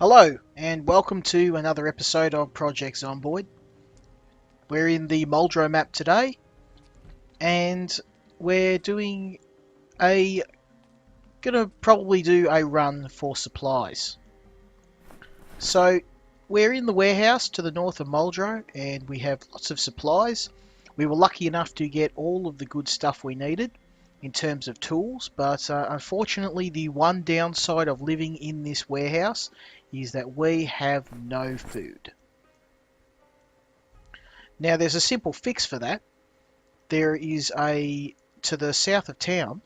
Hello, and welcome to another episode of Project Zomboid. We're in the Muldrow map today, and we're gonna probably do a run for supplies. So, we're in the warehouse to the north of Muldrow, and we have lots of supplies. We were lucky enough to get all of the good stuff we needed in terms of tools, but unfortunately the one downside of living in this warehouse is that we have no food. Now there's a simple fix for that. There is to the south of town,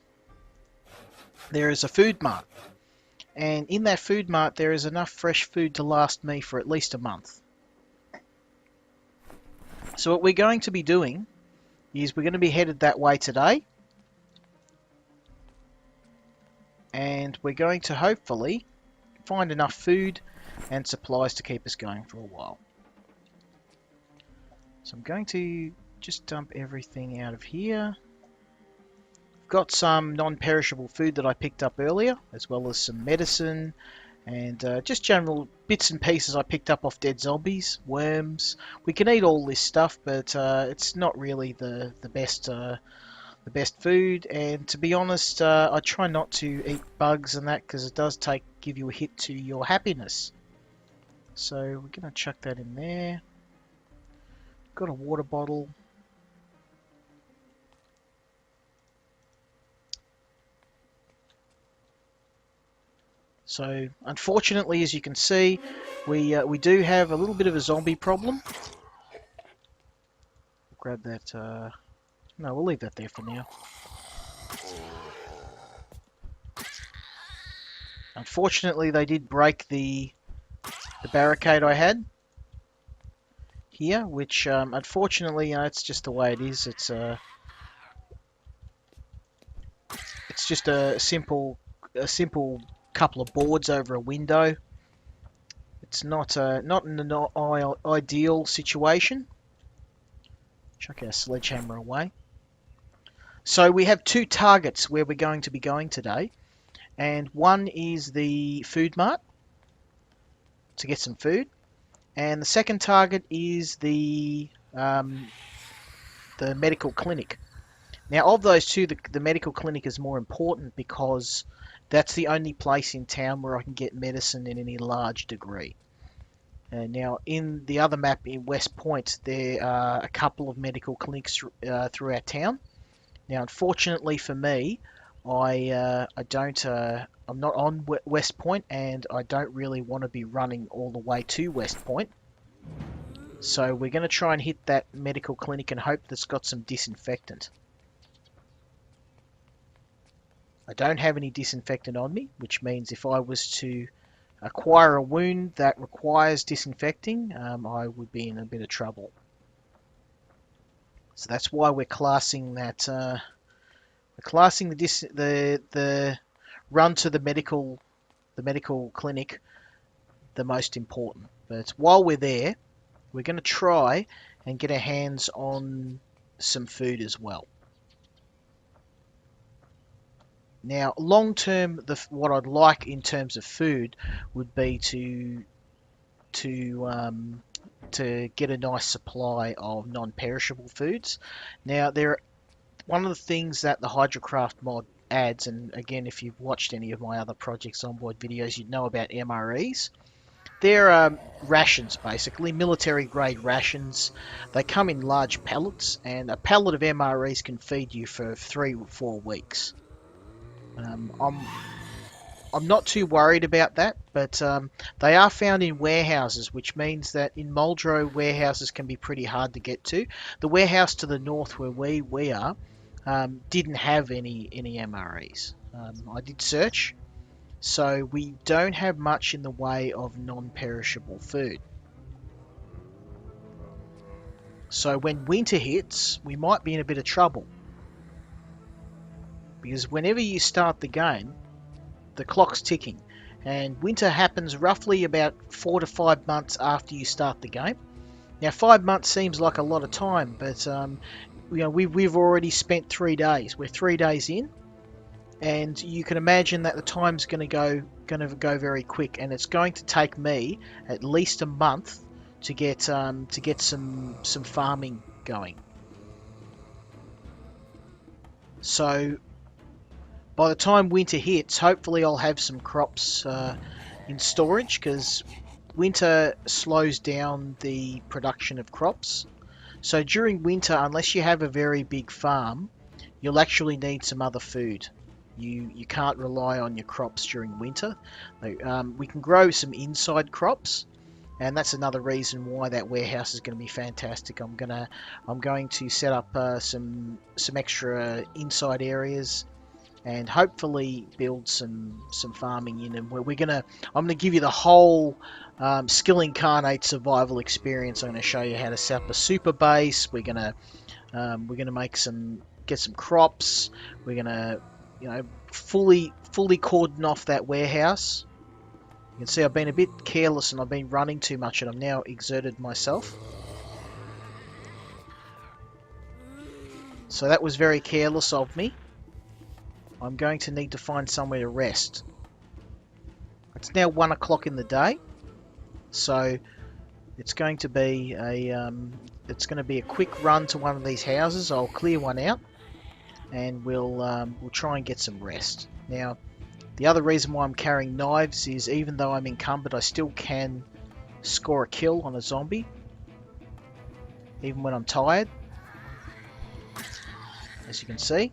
there is a food mart. And in that food mart there is enough fresh food to last me for at least a month. So what we're going to be doing is we're going to be headed that way today. And we're going to hopefully find enough food and supplies to keep us going for a while. So I'm going to just dump everything out of here. I've got some non-perishable food that I picked up earlier, as well as some medicine and just general bits and pieces I picked up off dead zombies, worms. We can eat all this stuff, but it's not really the best food, and to be honest, I try not to eat bugs and that because it does give you a hit to your happiness. So we're going to chuck that in there. Got a water bottle. So unfortunately, as you can see, we do have a little bit of a zombie problem. Grab that. No, we'll leave that there for now. Unfortunately, they did break the barricade I had here, which unfortunately, it's just the way it is. It's just a simple couple of boards over a window. It's not an ideal situation. Chuck our sledgehammer away. So we have two targets where we're going to be going today, and one is the food mart to get some food, and the second target is the medical clinic. Now, of those two, the medical clinic is more important because that's the only place in town where I can get medicine in any large degree. Now, in the other map in West Point, there are a couple of medical clinics throughout town. Now, unfortunately for me, I'm not on West Point, and I don't really want to be running all the way to West Point. So we're going to try and hit that medical clinic and hope that's got some disinfectant. I don't have any disinfectant on me, which means if I was to acquire a wound that requires disinfecting, I would be in a bit of trouble. So that's why we're classing that. We're classing the run to the medical clinic the most important. But while we're there, we're going to try and get our hands on some food as well. Now, long term, what I'd like in terms of food would be to get a nice supply of non-perishable foods. Now, one of the things that the Hydrocraft Mod adds, and again, if you've watched any of my other Project Zomboid videos, you'd know about MREs. They're rations, basically, military-grade rations. They come in large pallets, and a pallet of MREs can feed you for 3 or 4 weeks. I'm not too worried about that, but they are found in warehouses, which means that in Muldrow, warehouses can be pretty hard to get to. The warehouse to the north where we are didn't have any MREs. I did search, so we don't have much in the way of non-perishable food. So when winter hits, we might be in a bit of trouble. Because whenever you start the game, the clock's ticking, and winter happens roughly about 4 to 5 months after you start the game. Now, 5 months seems like a lot of time, but we've already spent 3 days. We're 3 days in, and you can imagine that the time's going to go very quick, and it's going to take me at least a month to get some farming going. So by the time winter hits, hopefully I'll have some crops in storage, because winter slows down the production of crops. So during winter, unless you have a very big farm, you'll actually need some other food. You can't rely on your crops during winter. We can grow some inside crops, and that's another reason why that warehouse is going to be fantastic. I'm going to set up some extra inside areas, and hopefully build some farming in, and I'm gonna give you the whole Skill Incarnate survival experience. I'm gonna show you how to set up a super base. We're gonna get some crops. We're gonna fully cordon off that warehouse. You can see I've been a bit careless and I've been running too much, and I've now exerted myself. So that was very careless of me. I'm going to need to find somewhere to rest. It's now 1 o'clock in the day, so it's going to be a quick run to one of these houses. I'll clear one out, and we'll try and get some rest. Now, the other reason why I'm carrying knives is, even though I'm encumbered, I still can score a kill on a zombie, even when I'm tired, as you can see.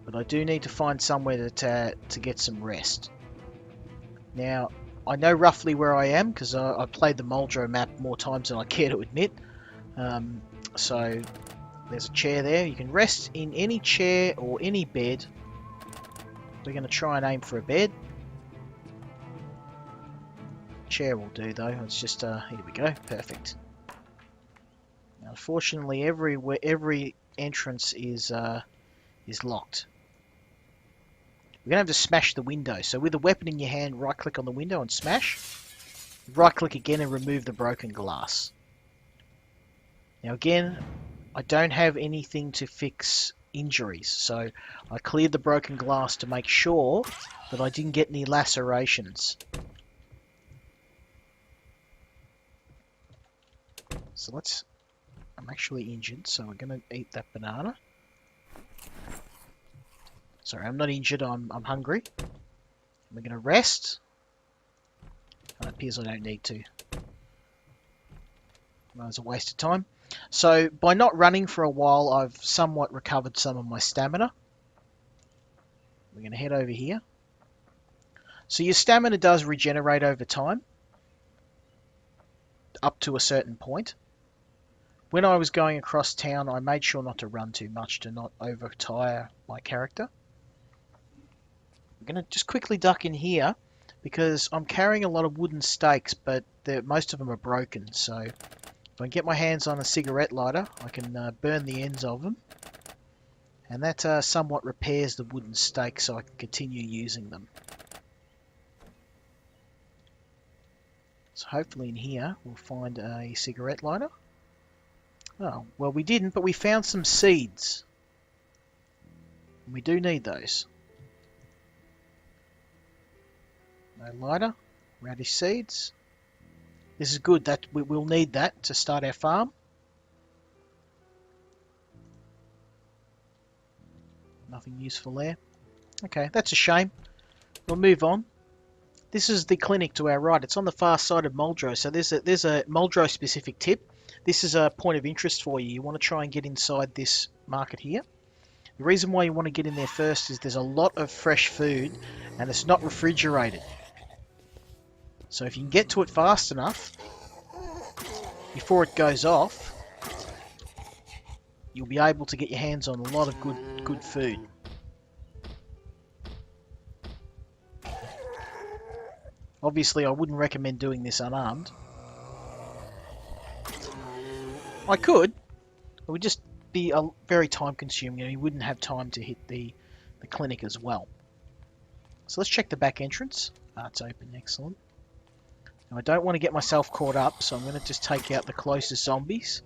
But I do need to find somewhere to get some rest. Now, I know roughly where I am, because I played the Muldrow map more times than I care to admit. So there's a chair there. You can rest in any chair or any bed. We're going to try and aim for a bed. Chair will do though. It's just here we go. Perfect. Now, unfortunately, every entrance is locked. We're going to have to smash the window. So with a weapon in your hand, right click on the window and smash. Right click again and remove the broken glass. Now again, I don't have anything to fix injuries, so I cleared the broken glass to make sure that I didn't get any lacerations. So I'm actually injured, so we're going to eat that banana. Sorry, I'm not injured, I'm hungry. We're going to rest. It appears I don't need to. That was a waste of time. So, by not running for a while, I've somewhat recovered some of my stamina. We're going to head over here. So your stamina does regenerate over time, up to a certain point. When I was going across town, I made sure not to run too much to not overtire my character. I'm going to just quickly duck in here, because I'm carrying a lot of wooden stakes, but most of them are broken. So if I get my hands on a cigarette lighter, I can burn the ends of them, and that somewhat repairs the wooden stakes, so I can continue using them. So hopefully in here we'll find a cigarette lighter. Oh, well, we didn't, but we found some seeds. We do need those. No lighter, radish seeds. This is good, that we'll need that to start our farm. Nothing useful there. Okay, that's a shame. We'll move on. This is the clinic to our right. It's on the far side of Muldrow, so there's a Muldrow specific tip. This is a point of interest for you. You want to try and get inside this market here. The reason why you want to get in there first is there's a lot of fresh food and it's not refrigerated. So if you can get to it fast enough before it goes off, you'll be able to get your hands on a lot of good food. Obviously, I wouldn't recommend doing this unarmed. I could. It would just be very time consuming, and you wouldn't have time to hit the clinic as well. So let's check the back entrance. It's open, excellent. Now I don't want to get myself caught up, so I'm going to just take out the closest zombies.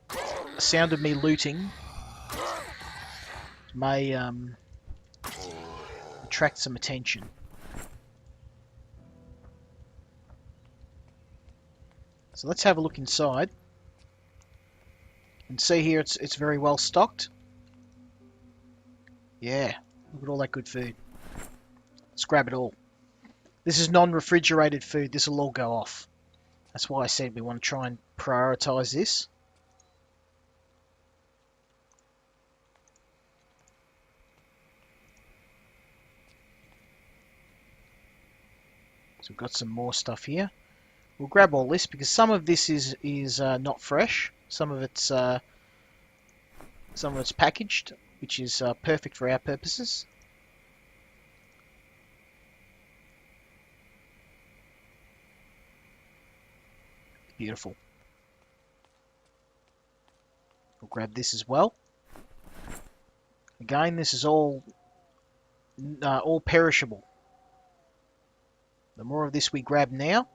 The sound of me looting may attract some attention. So let's have a look inside and see here. It's very well stocked. Yeah, look at all that good food. Let's grab it all. This is non-refrigerated food. This will all go off. That's why I said we want to try and prioritize this. So we've got some more stuff here. We'll grab all this because some of this is not fresh. Some of it's packaged, which is perfect for our purposes. Beautiful. We'll grab this as well. Again, this is all perishable. The more of this we grab now,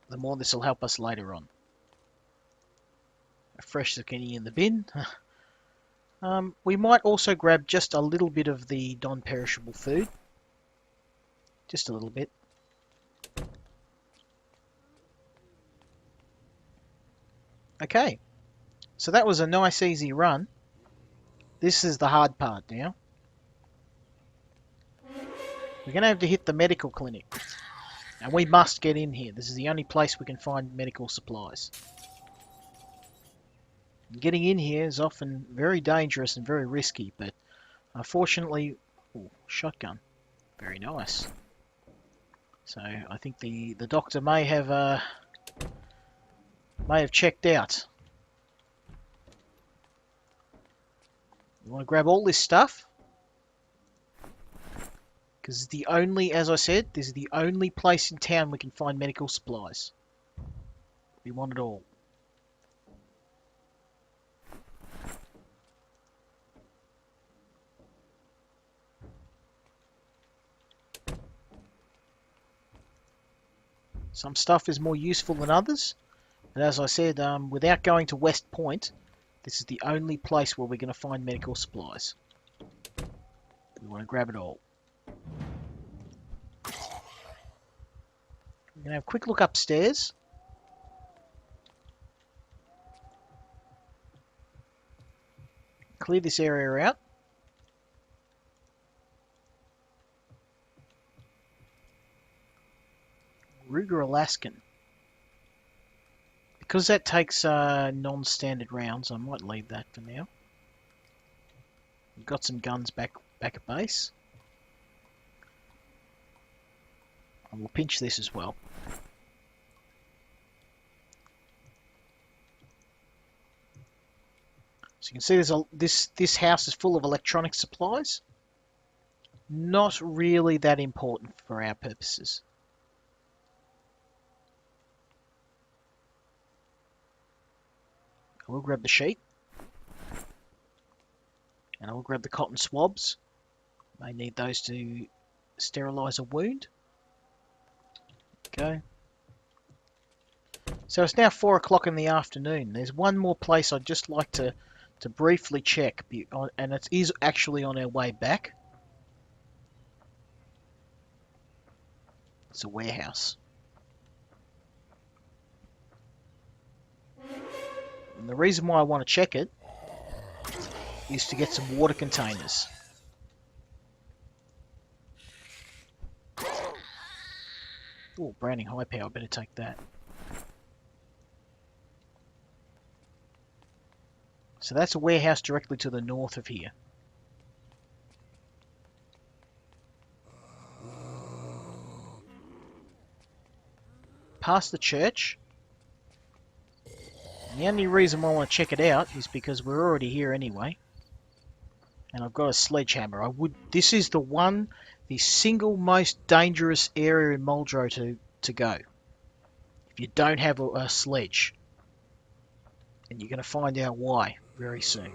the more this will help us later on. A fresh zucchini in the bin. We might also grab just a little bit of the non-perishable food. Just a little bit. Okay, so that was a nice easy run. This is the hard part now. We're going to have to hit the medical clinic. And we must get in here. This is the only place we can find medical supplies. Getting in here is often very dangerous and very risky, but unfortunately... Ooh, shotgun. Very nice. So I think the doctor may have checked out. You want to grab all this stuff? Because the only, as I said, this is the only place in town we can find medical supplies. We want it all. Some stuff is more useful than others. But as I said, without going to West Point, this is the only place where we're going to find medical supplies. We want to grab it all. We're going to have a quick look upstairs. Clear this area out. Ruger Alaskan. Because that takes non-standard rounds, I might leave that for now. We've got some guns back at base. And we'll pinch this as well. So you can see this house is full of electronic supplies. Not really that important for our purposes. I will grab the sheet. And I will grab the cotton swabs. May need those to sterilise a wound. Okay. So it's now 4 o'clock in the afternoon. There's one more place I'd just like to briefly check. And it is actually on our way back. It's a warehouse. And the reason why I want to check it is to get some water containers. Oh, Browning high power, better take that. So that's a warehouse directly to the north of here. Past the church. And the only reason why I want to check it out is because we're already here anyway. And I've got a sledgehammer. This is the single most dangerous area in Muldrow to go. If you don't have a sledge. And you're going to find out why very soon.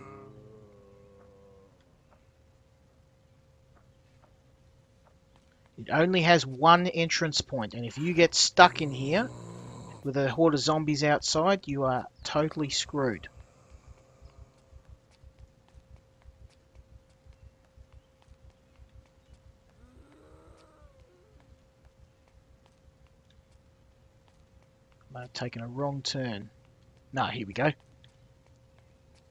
It only has one entrance point, and if you get stuck in here with a horde of zombies outside, you are totally screwed. May have taken a wrong turn. No, here we go.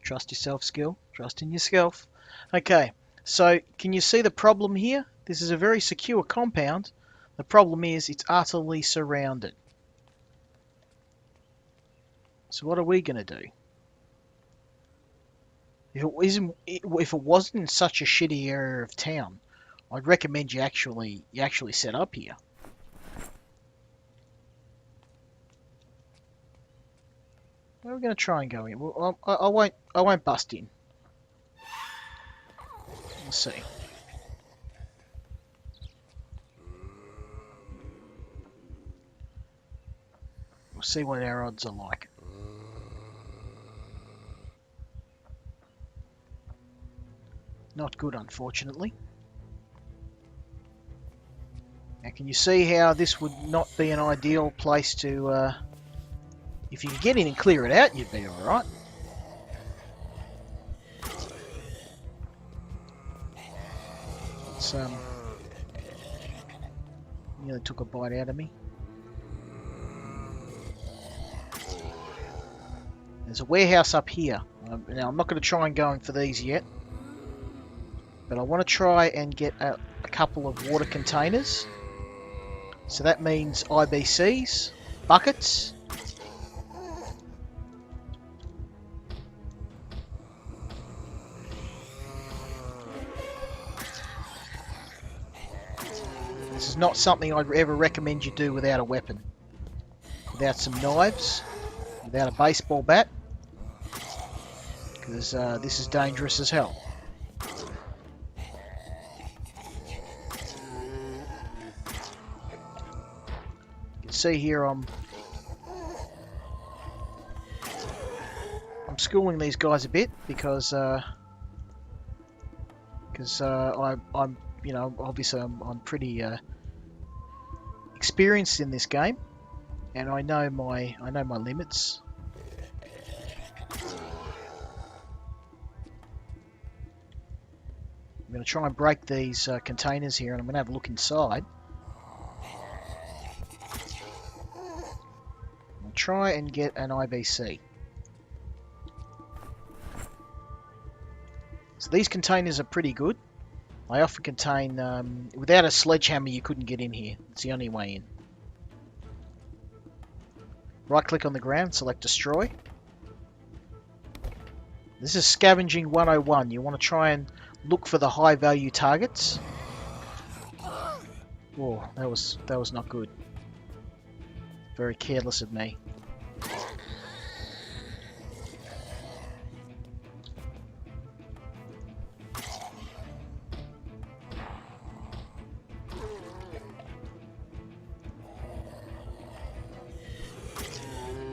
Trust yourself, skill. Trust in yourself. Okay, so can you see the problem here? This is a very secure compound. The problem is it's utterly surrounded. So what are we going to do? If it wasn't in such a shitty area of town, I'd recommend you actually set up here. Where are we going to try and go in? Well, I won't bust in. Let's see. We'll see what our odds are like. Not good, unfortunately. Now, can you see how this would not be an ideal place to... if you could get in and clear it out, you'd be alright. It's, nearly took a bite out of me. There's a warehouse up here. Now, I'm not going to try and go in for these yet. But I want to try and get a couple of water containers. So that means IBCs, buckets. This is not something I'd ever recommend you do without a weapon. Without some knives, without a baseball bat. Because this is dangerous as hell. See here, I'm schooling these guys a bit because I'm you know, obviously I'm pretty experienced in this game, and I know my limits. I'm going to try and break these containers here, and I'm going to have a look inside. Try and get an IBC. So these containers are pretty good. They often contain... without a sledgehammer you couldn't get in here. It's the only way in. Right click on the ground, select destroy. This is scavenging 101. You want to try and look for the high value targets. Oh, that was not good. Very careless of me.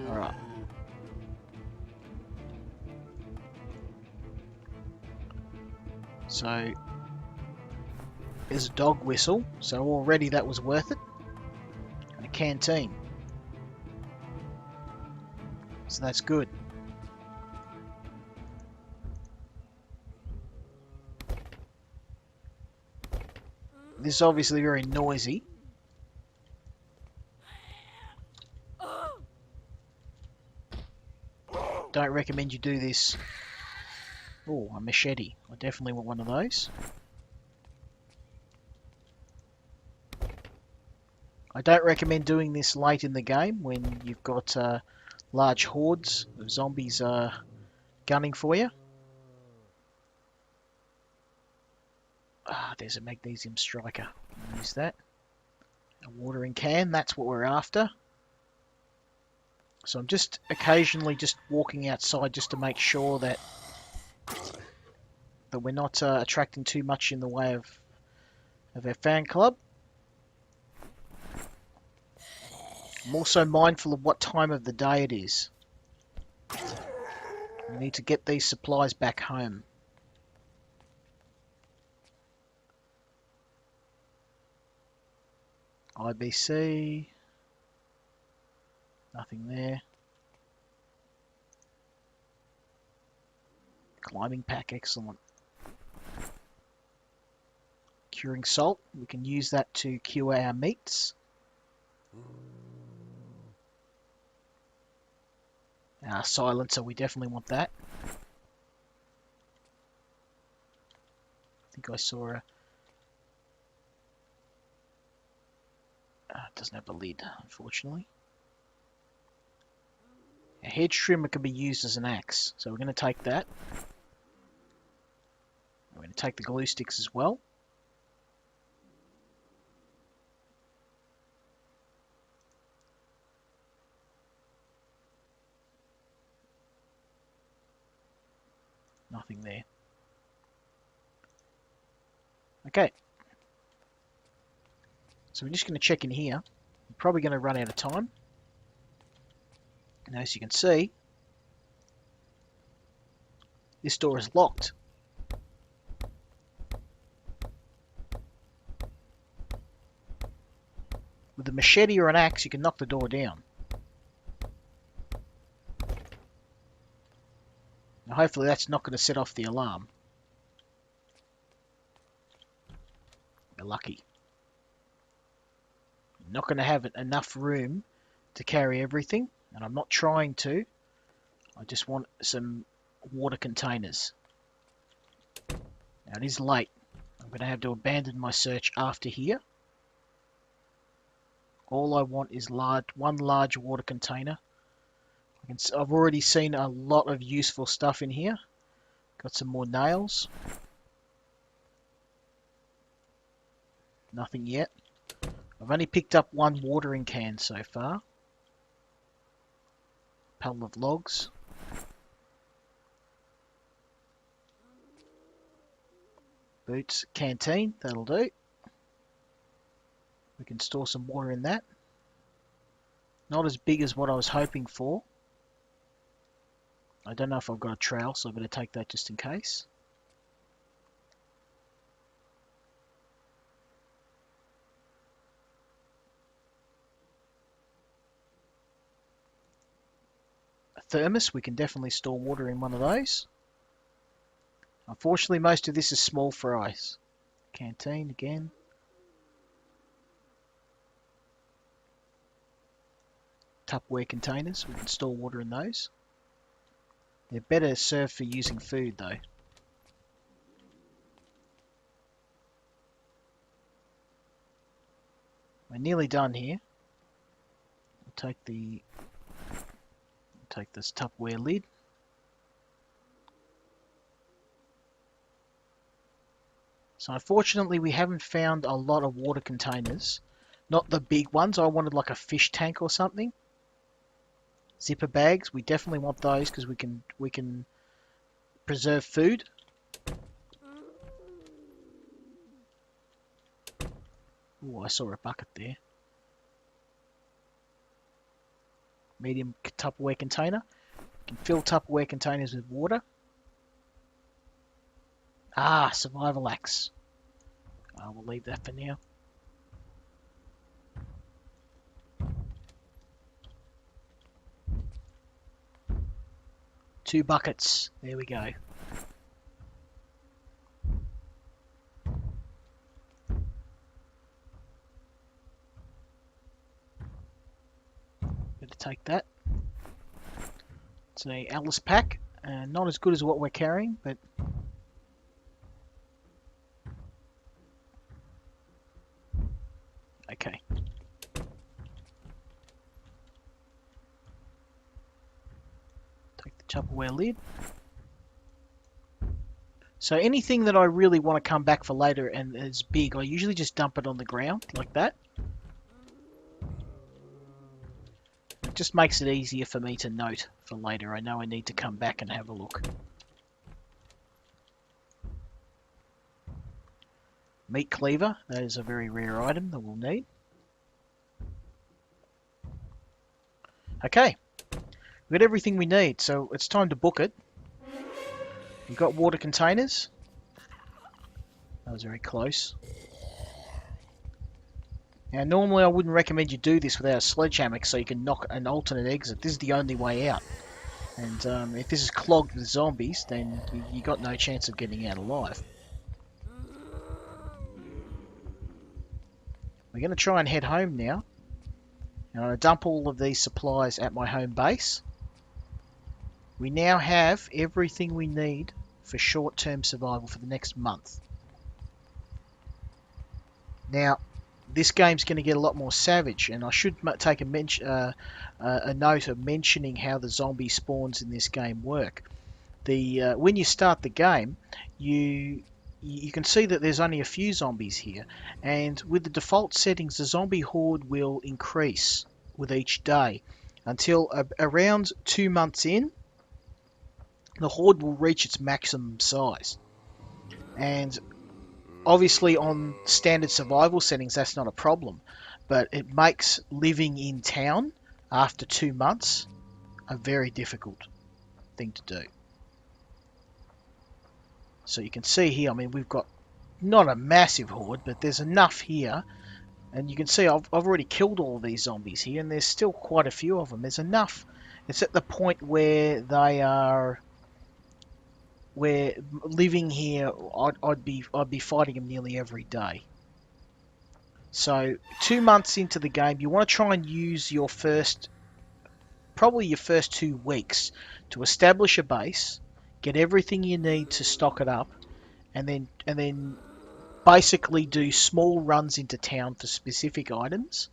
Alright. So, there's a dog whistle, so already that was worth it. And a canteen. So that's good. This is obviously very noisy. Don't recommend you do this. Oh, a machete. I definitely want one of those. I don't recommend doing this late in the game when you've got large hordes of zombies gunning for you. Ah, there's a magnesium striker. Use that. A watering can, that's what we're after. So I'm just occasionally just walking outside just to make sure that we're not attracting too much in the way of our fan club. I'm also mindful of what time of the day it is. We need to get these supplies back home. IBC. Nothing there. Climbing pack, excellent. Curing salt, we can use that to cure our meats. Silencer, we definitely want that. I think I saw a... it doesn't have a lid, unfortunately. A hedge trimmer can be used as an axe, so we're going to take that. We're going to take the glue sticks as well. Nothing there. Okay. So we're just going to check in here. We're probably going to run out of time. And as you can see, this door is locked. With a machete or an axe, you can knock the door down. Now, hopefully that's not going to set off the alarm. We're lucky. I'm not going to have enough room to carry everything, and I'm not trying to. I just want some water containers. Now it is late. I'm going to have to abandon my search after here. All I want is one large water container. I've already seen a lot of useful stuff in here. Got some more nails. Nothing yet. I've only picked up one watering can so far. Pallet of logs. Boots, canteen, that'll do. We can store some water in that. Not as big as what I was hoping for. I don't know if I've got a trowel, so I better take that just in case. A thermos, we can definitely store water in one of those. Unfortunately, most of this is small fries. Canteen again. Tupperware containers, we can store water in those. They're better served for using food though. We're nearly done here. We'll take this Tupperware lid. So unfortunately we haven't found a lot of water containers. Not the big ones. I wanted like a fish tank or something. Zipper bags, we definitely want those because we can preserve food. Oh, I saw a bucket there. Medium Tupperware container. You can fill Tupperware containers with water. Ah, survival axe. We'll leave that for now. Two buckets. There we go. Better take that. It's a Alice pack. Not as good as what we're carrying, but okay. Take the Tupperware lid. So anything that I really want to come back for later and is big, I usually just dump it on the ground like that. It just makes it easier for me to note for later. I know I need to come back and have a look. Meat cleaver, that is a very rare item that we'll need. Okay, we've got everything we need, so it's time to book it. We've got water containers. That was very close. Now, normally I wouldn't recommend you do this without a sledgehammer so you can knock an alternate exit. This is the only way out. And if this is clogged with zombies, then you got no chance of getting out alive. We're going to try and head home now. And I'm going to dump all of these supplies at my home base. We now have everything we need for short-term survival for the next month. Now, this game's going to get a lot more savage, and I should take a note of mentioning how the zombie spawns in this game work. When you start the game, you can see that there's only a few zombies here, and with the default settings, the zombie horde will increase with each day until around 2 months in, the horde will reach its maximum size. And obviously on standard survival settings that's not a problem, but it makes living in town after 2 months a very difficult thing to do. So you can see here, I mean, we've got not a massive horde, but there's enough here, and you can see I've already killed all of these zombies here, and there's still quite a few of them. There's enough. It's at the point where where living here, I'd be fighting them nearly every day. So 2 months into the game, you want to try and use probably your first 2 weeks to establish a base, get everything you need to stock it up, and then basically do small runs into town for specific items,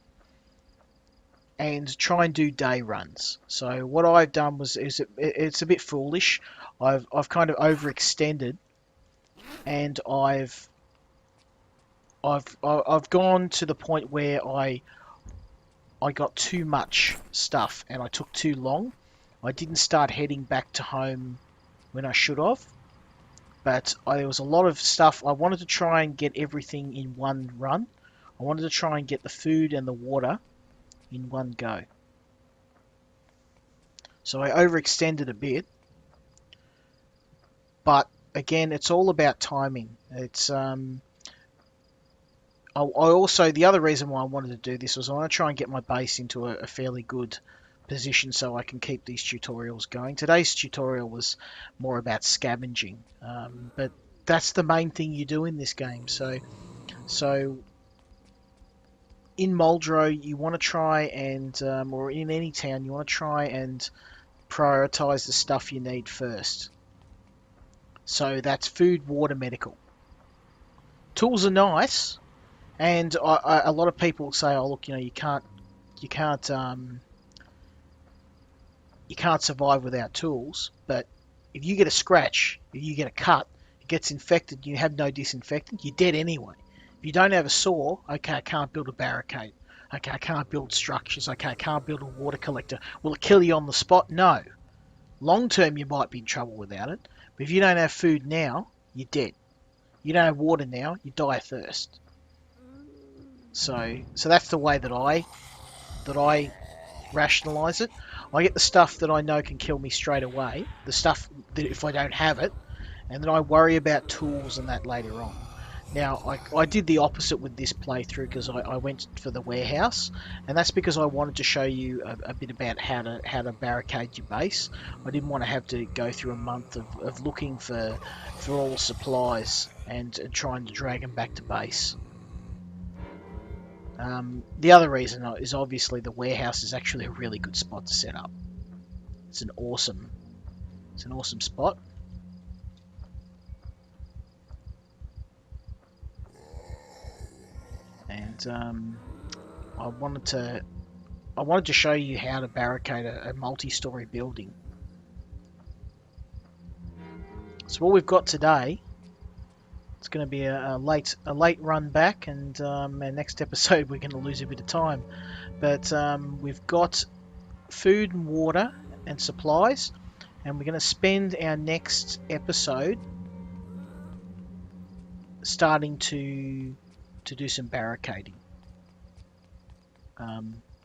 and try and do day runs. So what I've done it's a bit foolish. I've kind of overextended, and I've gone to the point where I got too much stuff and I took too long. I didn't start heading back to home when I should have, but there was a lot of stuff. I wanted to try and get everything in one run. I wanted to try and get the food and the water in one go. So I overextended a bit, but again, it's all about timing. It's I also, the other reason why I wanted to do this was I want to try and get my base into a fairly good position so I can keep these tutorials going. Today's tutorial was more about scavenging, but that's the main thing you do in this game. So in Muldrow, you want to try and, or in any town, you want to try and prioritize the stuff you need first. So that's food, water, medical. Tools are nice, and a lot of people say, "Oh, look, you can't survive without tools." But if you get a scratch, if you get a cut, it gets infected, you have no disinfectant, you're dead anyway. If you don't have a saw, okay, I can't build a barricade. Okay, I can't build structures. Okay, I can't build a water collector. Will it kill you on the spot? No. Long term, you might be in trouble without it. But if you don't have food now, you're dead. You don't have water now, you die of thirst. So that's the way that I rationalize it. I get the stuff that I know can kill me straight away, the stuff that if I don't have it, and then I worry about tools and that later on. Now, I did the opposite with this playthrough because I went for the warehouse, and that's because I wanted to show you a bit about how to barricade your base. I didn't want to have to go through a month of looking for all supplies and trying to drag them back to base. The other reason is obviously the warehouse is actually a really good spot to set up. It's an awesome spot. And I wanted to show you how to barricade a multi-story building. So what we've got today, it's going to be a late run back, and next episode we're going to lose a bit of time. But we've got food and water and supplies, and we're going to spend our next episode starting to do some barricading,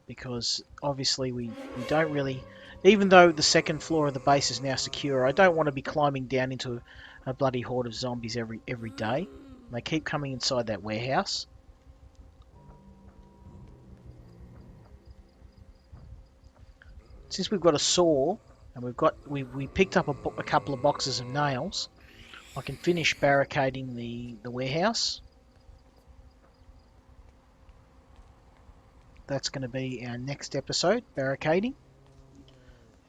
because obviously we don't really, even though the second floor of the base is now secure, I don't want to be climbing down into a bloody horde of zombies every day. They keep coming inside that warehouse. Since we've got a saw and we picked up a couple of boxes of nails, I can finish barricading the warehouse. That's going to be our next episode, barricading.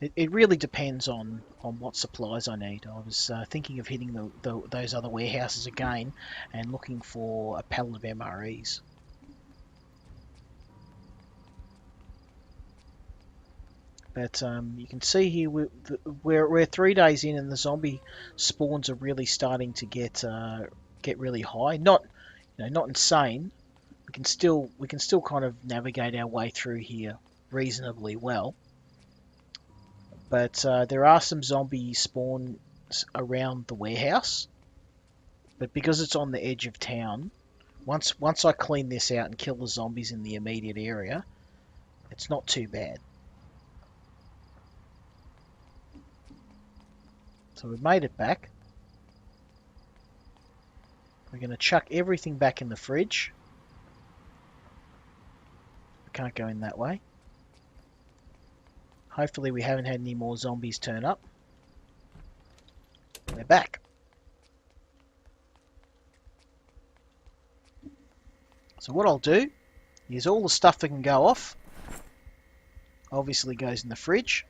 It really depends on what supplies I need. I was thinking of hitting those other warehouses again and looking for a pallet of MREs. But you can see here we're 3 days in and the zombie spawns are really starting to get really high. Not not insane. We can still kind of navigate our way through here reasonably well. But there are some zombie spawns around the warehouse. But because it's on the edge of town, once I clean this out and kill the zombies in the immediate area, it's not too bad. So we've made it back. We're going to chuck everything back in the fridge. We can't go in that way. Hopefully we haven't had any more zombies turn up. We're back. So what I'll do is all the stuff that can go off obviously goes in the fridge.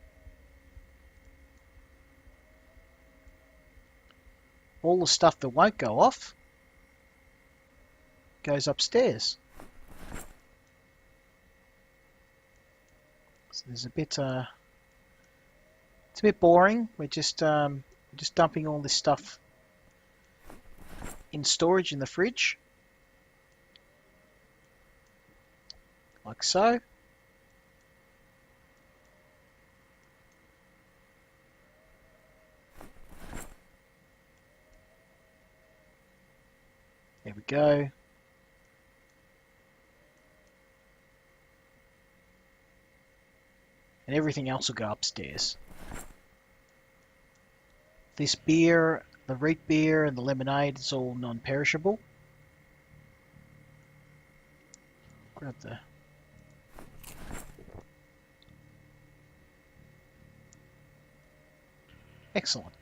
All the stuff that won't go off goes upstairs. So there's a bit, it's a bit boring. We're just dumping all this stuff in storage in the fridge, like so. There we go. And everything else will go upstairs. This beer, the root beer and the lemonade is all non-perishable. Grab the... Excellent.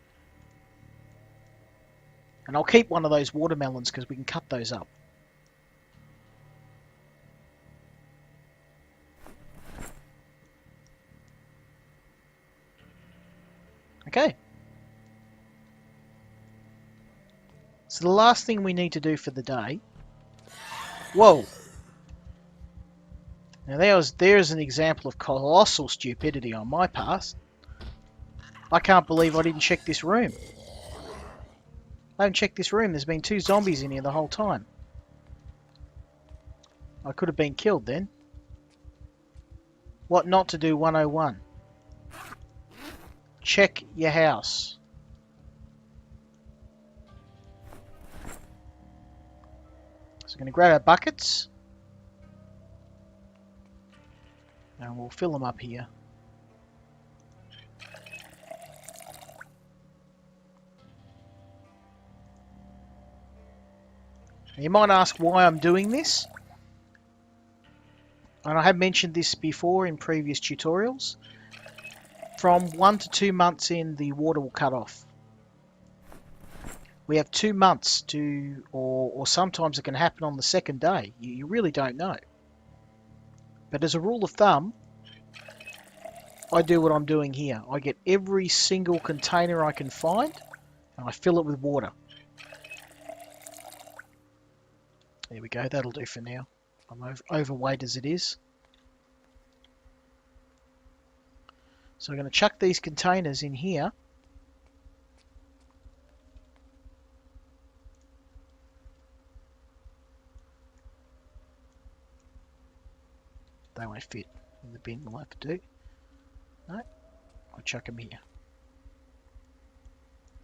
And I'll keep one of those watermelons because we can cut those up. Okay. So the last thing we need to do for the day... Whoa! Now there's an example of colossal stupidity on my part. I can't believe I didn't check this room. I haven't checked this room. There's been 2 zombies in here the whole time. I could have been killed then. What not to do 101. Check your house. So we're going to grab our buckets. And we'll fill them up here. You might ask why I'm doing this. And I have mentioned this before in previous tutorials. From 1 to 2 months in, the water will cut off. We have 2 months to, or sometimes it can happen on the second day. You really don't know. But as a rule of thumb, I do what I'm doing here. I get every single container I can find and I fill it with water. There we go, that'll do for now. I'm overweight as it is. So I'm going to chuck these containers in here. They won't fit in the bin, we'll have to do. No, I'll chuck them here.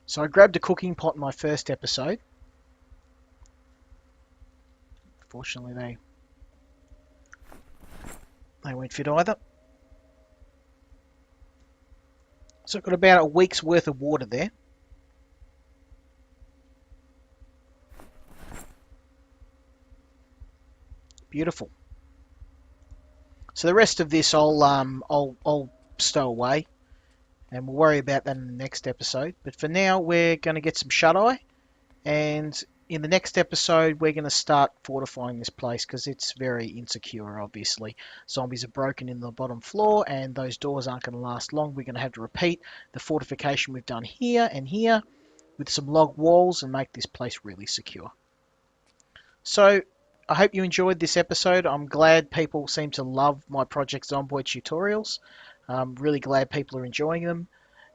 So I grabbed a cooking pot in my first episode. Fortunately, they won't fit either. So I've got about a week's worth of water there. Beautiful. So the rest of this I'll stow away, and we'll worry about that in the next episode. But for now, we're going to get some shut-eye, and in the next episode, we're going to start fortifying this place because it's very insecure, obviously. Zombies are broken in the bottom floor, and those doors aren't going to last long. We're going to have to repeat the fortification we've done here and here with some log walls and make this place really secure. So, I hope you enjoyed this episode. I'm glad people seem to love my Project Zomboid tutorials. I'm really glad people are enjoying them,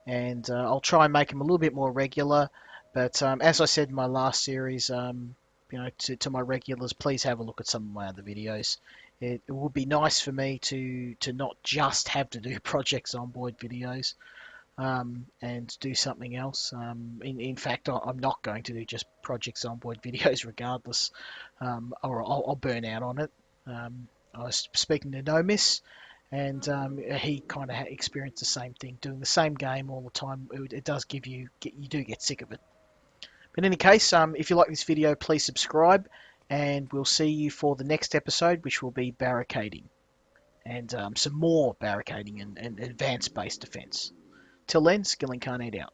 and I'll try and make them a little bit more regular. But as I said in my last series, to my regulars, please have a look at some of my other videos. It would be nice for me to not just have to do Project Zomboid videos and do something else. In fact, I'm not going to do just Project Zomboid videos regardless, or I'll burn out on it. I was speaking to Nomis, and he kind of experienced the same thing, doing the same game all the time. It does give you do get sick of it. But in any case, if you like this video, please subscribe, and we'll see you for the next episode, which will be barricading, and some more barricading and advanced base defense. Till then, Skill Incarnate out.